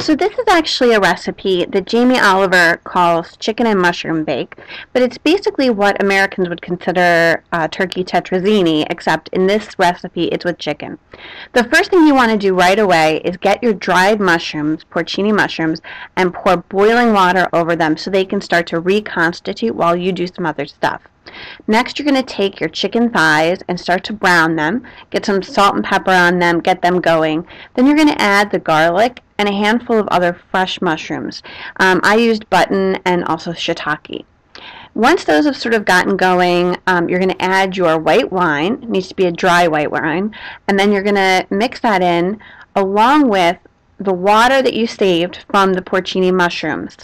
So this is actually a recipe that Jamie Oliver calls chicken and mushroom bake, but it's basically what Americans would consider turkey tetrazzini, except in this recipe it's with chicken. The first thing you want to do right away is get your dried mushrooms, porcini mushrooms, and pour boiling water over them so they can start to reconstitute while you do some other stuff. Next, you're going to take your chicken thighs and start to brown them, get some salt and pepper on them, get them going. Then you're going to add the garlic and a handful of other fresh mushrooms. I used button and also shiitake. Once those have sort of gotten going, you're going to add your white wine. It needs to be a dry white wine. And then you're going to mix that in along with the water that you saved from the porcini mushrooms.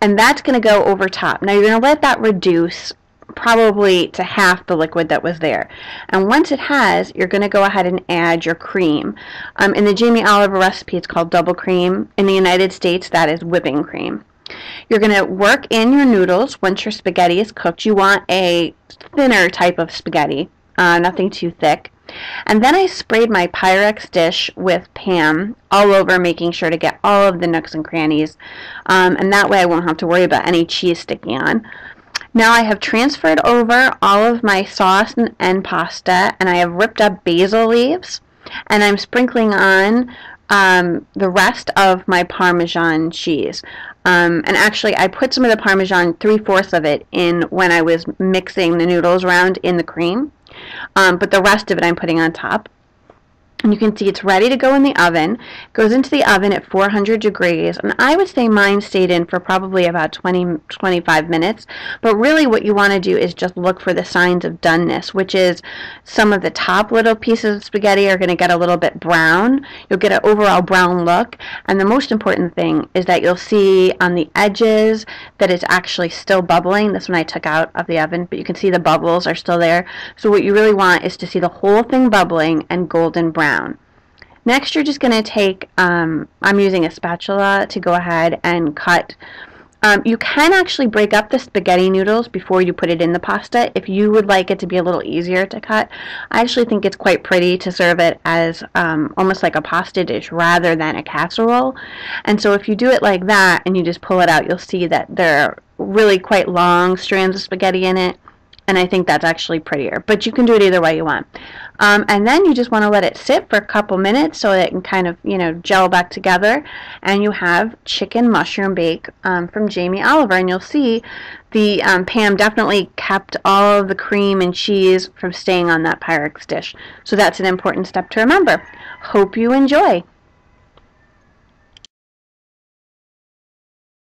And that's going to go over top. Now you're going to let that reduce probably to half the liquid that was there. And once it has, you're going to go ahead and add your cream. In the Jamie Oliver recipe, it's called double cream. In the United States, that is whipping cream. You're going to work in your noodles once your spaghetti is cooked. You want a thinner type of spaghetti, nothing too thick. And then I sprayed my Pyrex dish with Pam all over, making sure to get all of the nooks and crannies. And that way I won't have to worry about any cheese sticking on. Now I have transferred over all of my sauce and pasta, and I have ripped up basil leaves, and I'm sprinkling on the rest of my Parmesan cheese. And actually I put some of the Parmesan, 3/4 of it, in when I was mixing the noodles around in the cream. But the rest of it I'm putting on top. And you can see it's ready to go in the oven. It goes into the oven at 400 degrees, and I would say mine stayed in for probably about 20-25 minutes. But really what you want to do is just look for the signs of doneness, which is some of the top little pieces of spaghetti are going to get a little bit brown. You'll get an overall brown look, and the most important thing is that you'll see on the edges that it's actually still bubbling. This one I took out of the oven, but you can see the bubbles are still there. So what you really want is to see the whole thing bubbling and golden brown. Next, you're just going to take, I'm using a spatula to go ahead and cut. You can actually break up the spaghetti noodles before you put it in the pasta if you would like it to be a little easier to cut. I actually think it's quite pretty to serve it as almost like a pasta dish rather than a casserole. And so if you do it like that and you just pull it out, you'll see that there are really quite long strands of spaghetti in it. And I think that's actually prettier. But you can do it either way you want. And then you just want to let it sit for a couple minutes so that it can kind of, gel back together. And you have chicken mushroom bake from Jamie Oliver. And you'll see the Pam definitely kept all of the cream and cheese from staying on that Pyrex dish. So that's an important step to remember. Hope you enjoy.